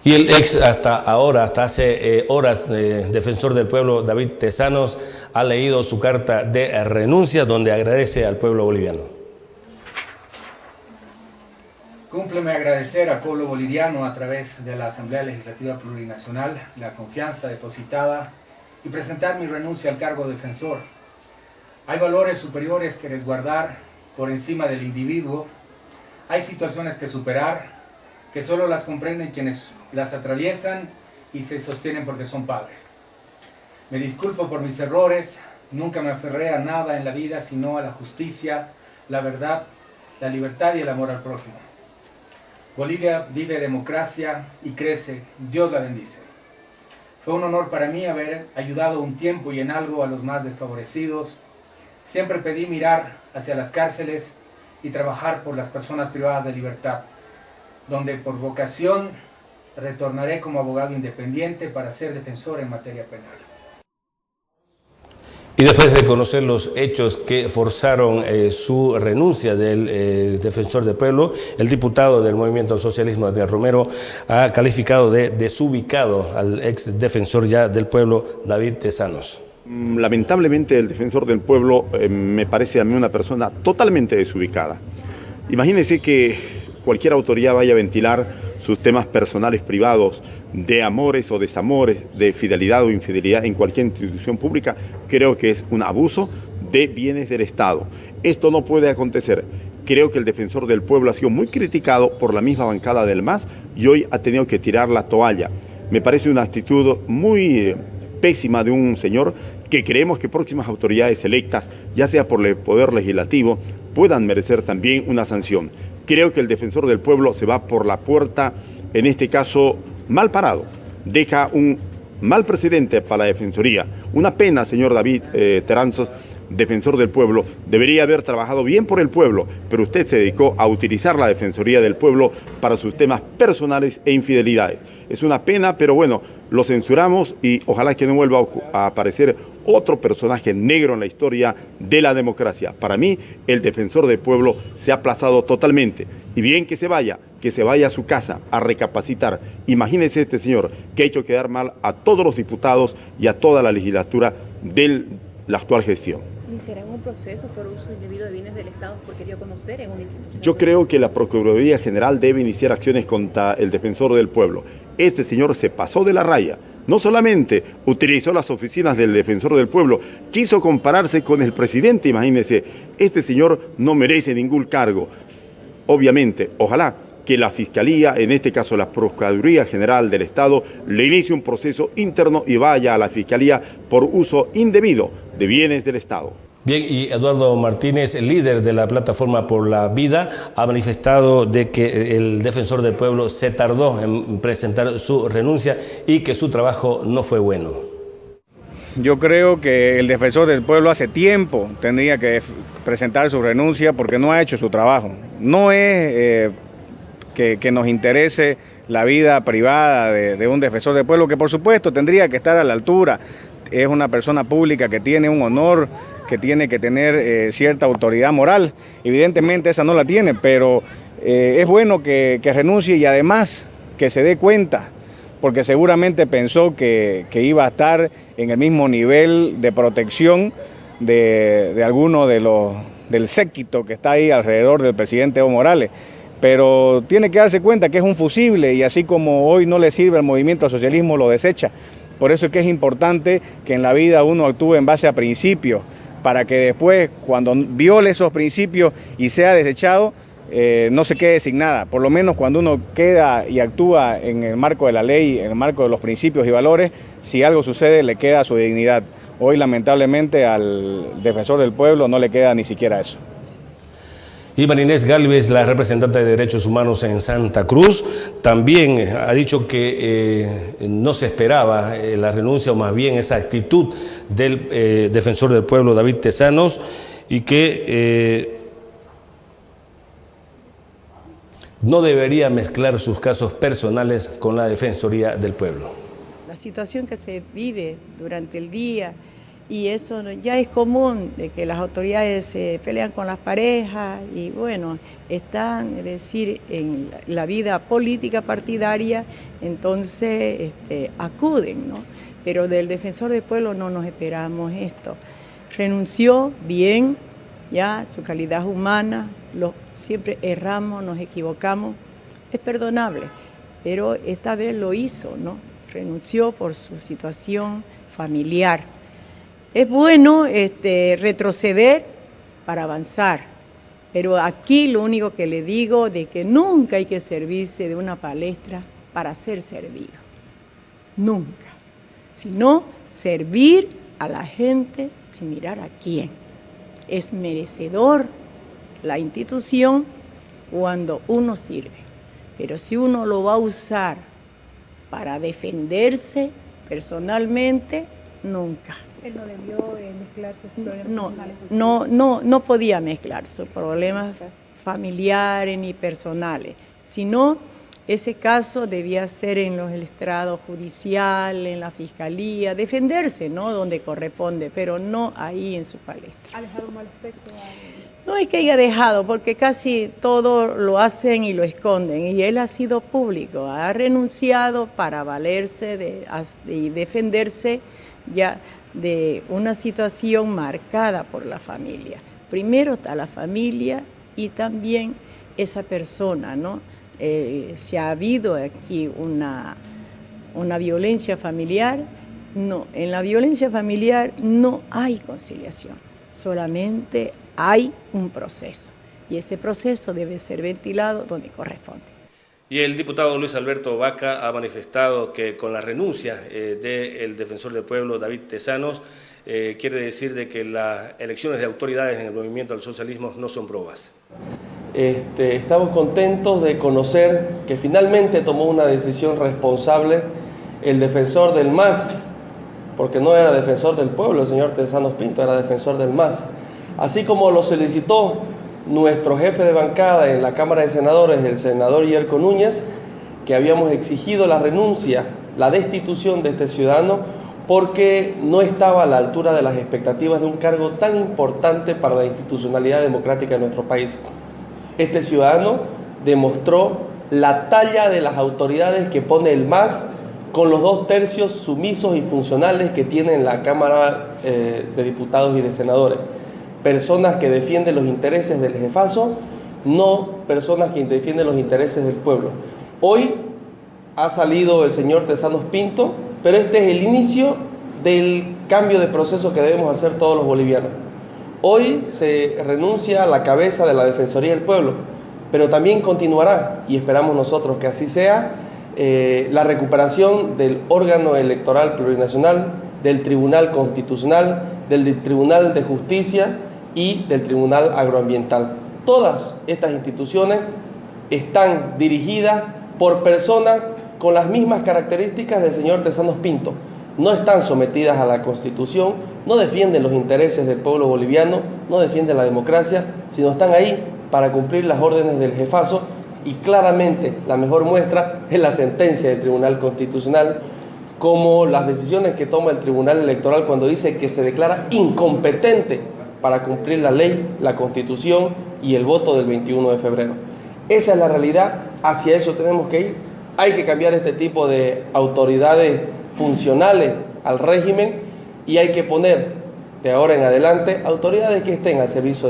Y el ex hasta hace horas, defensor del pueblo David Tezanos ha leído su carta de renuncia donde agradece al pueblo boliviano. Cúmpleme agradecer al pueblo boliviano a través de la Asamblea Legislativa Plurinacional la confianza depositada y presentar mi renuncia al cargo de defensor. Hay valores superiores que resguardar por encima del individuo. Hay situaciones que superar que solo las comprenden quienes las atraviesan y se sostienen porque son padres. Me disculpo por mis errores, nunca me aferré a nada en la vida sino a la justicia, la verdad, la libertad y el amor al prójimo. Bolivia vive democracia y crece, Dios la bendice. Fue un honor para mí haber ayudado un tiempo y en algo a los más desfavorecidos. Siempre pedí mirar hacia las cárceles y trabajar por las personas privadas de libertad, donde por vocación retornaré como abogado independiente para ser defensor en materia penal. Y después de conocer los hechos que forzaron su renuncia del defensor del pueblo, el diputado del Movimiento al Socialismo, Adrián Romero, ha calificado de desubicado al ex defensor ya del pueblo, David Tezanos. Lamentablemente el defensor del pueblo me parece a mí una persona totalmente desubicada. Imagínense que cualquier autoridad vaya a ventilar sus temas personales privados, de amores o desamores, de fidelidad o infidelidad en cualquier institución pública, creo que es un abuso de bienes del Estado. Esto no puede acontecer. Creo que el defensor del pueblo ha sido muy criticado por la misma bancada del MAS y hoy ha tenido que tirar la toalla. Me parece una actitud muy pésima de un señor que creemos que próximas autoridades electas, ya sea por el Poder Legislativo, puedan merecer también una sanción. Creo que el defensor del pueblo se va por la puerta, en este caso, mal parado. Deja un mal precedente para la Defensoría. Una pena, señor David Tezanos, defensor del pueblo. Debería haber trabajado bien por el pueblo, pero usted se dedicó a utilizar la Defensoría del Pueblo para sus temas personales e infidelidades. Es una pena, pero bueno, lo censuramos y ojalá que no vuelva a aparecer otro personaje negro en la historia de la democracia. Para mí, el defensor del pueblo se ha aplazado totalmente. Y bien que se vaya a su casa a recapacitar. Imagínese este señor que ha hecho quedar mal a todos los diputados y a toda la legislatura de la actual gestión. ¿Iniciarán un proceso por uso indebido de bienes del Estado porque dio a conocer en una institución? Yo creo que la Procuraduría General debe iniciar acciones contra el defensor del pueblo. Este señor se pasó de la raya. No solamente utilizó las oficinas del defensor del pueblo, quiso compararse con el presidente, imagínense. Este señor no merece ningún cargo. Obviamente, ojalá que la Fiscalía, en este caso la Procuraduría General del Estado, le inicie un proceso interno y vaya a la Fiscalía por uso indebido de bienes del Estado. Bien, y Eduardo Martínez, el líder de la Plataforma por la Vida, ha manifestado de que el defensor del pueblo se tardó en presentar su renuncia y que su trabajo no fue bueno. Yo creo que el defensor del pueblo hace tiempo tendría que presentar su renuncia porque no ha hecho su trabajo. No es que nos interese la vida privada de un defensor del pueblo, que por supuesto tendría que estar a la altura. Es una persona pública que tiene un honor, que tiene que tener cierta autoridad moral. Evidentemente esa no la tiene, pero es bueno que renuncie y además que se dé cuenta, porque seguramente pensó que iba a estar en el mismo nivel de protección de alguno del séquito que está ahí alrededor del presidente Evo Morales. Pero tiene que darse cuenta que es un fusible y así como hoy no le sirve al movimiento al socialismo, lo desecha. Por eso es que es importante que en la vida uno actúe en base a principios, para que después, cuando viole esos principios y sea desechado, no se quede sin nada. Por lo menos cuando uno queda y actúa en el marco de la ley, en el marco de los principios y valores, si algo sucede le queda su dignidad. Hoy lamentablemente al defensor del pueblo no le queda ni siquiera eso. Y Marinés Gálvez, la representante de Derechos Humanos en Santa Cruz, también ha dicho que no se esperaba la renuncia o más bien esa actitud del defensor del pueblo David Tezanos y que no debería mezclar sus casos personales con la Defensoría del Pueblo. La situación que se vive durante el día y eso ya es común, de que las autoridades se pelean con las parejas y bueno, están, es decir, en la vida política partidaria, entonces acuden, ¿no? Pero del defensor del pueblo no nos esperamos esto. Renunció bien, ya su calidad humana, siempre erramos, nos equivocamos, es perdonable, pero esta vez lo hizo, ¿no? Renunció por su situación familiar. Es bueno retroceder para avanzar, pero aquí lo único que le digo de que nunca hay que servirse de una palestra para ser servido, nunca, sino servir a la gente sin mirar a quién. Es merecedor la institución cuando uno sirve, pero si uno lo va a usar para defenderse personalmente, nunca. Él no debió mezclar sus problemas personales. No podía mezclar sus problemas familiares ni personales, sino ese caso debía ser en el estrado judicial, en la fiscalía, defenderse, ¿no? Donde corresponde, pero no ahí en su palestra. ¿Ha dejado un mal aspecto? No es que haya dejado, porque casi todo lo hacen y lo esconden, y él ha sido público, ha renunciado para valerse y defenderse ya de una situación marcada por la familia. Primero está la familia y también esa persona, ¿no? Si ha habido aquí una violencia familiar, no, en la violencia familiar no hay conciliación, solamente hay un proceso y ese proceso debe ser ventilado donde corresponde. Y el diputado Luis Alberto Vaca ha manifestado que con la renuncia del defensor del pueblo David Tezanos, quiere decir de que las elecciones de autoridades en el movimiento al socialismo no son probas. Estamos contentos de conocer que finalmente tomó una decisión responsable el defensor del MAS, porque no era defensor del pueblo el señor Tezanos Pinto, era defensor del MAS. Así como lo solicitó nuestro jefe de bancada en la Cámara de Senadores, el senador Yerko Núñez, que habíamos exigido la renuncia, la destitución de este ciudadano, porque no estaba a la altura de las expectativas de un cargo tan importante para la institucionalidad democrática de nuestro país. Este ciudadano demostró la talla de las autoridades que pone el MAS con los 2/3 sumisos y funcionales que tiene en la Cámara de Diputados y de Senadores. Personas que defienden los intereses del jefazo, no personas que defienden los intereses del pueblo. Hoy ha salido el señor Tezanos Pinto, pero este es el inicio del cambio de proceso que debemos hacer todos los bolivianos. Hoy se renuncia a la cabeza de la Defensoría del Pueblo, pero también continuará, y esperamos nosotros que así sea, la recuperación del órgano electoral plurinacional, del Tribunal Constitucional, del Tribunal de Justicia y del Tribunal Agroambiental. Todas estas instituciones están dirigidas por personas con las mismas características del señor Tezanos Pinto. No están sometidas a la Constitución, no defienden los intereses del pueblo boliviano, no defienden la democracia, sino están ahí para cumplir las órdenes del jefazo, y claramente la mejor muestra es la sentencia del Tribunal Constitucional, como las decisiones que toma el Tribunal Electoral cuando dice que se declara incompetente para cumplir la ley, la Constitución y el voto del 21 de febrero. Esa es la realidad, hacia eso tenemos que ir. Hay que cambiar este tipo de autoridades funcionales al régimen y hay que poner de ahora en adelante autoridades que estén al servicio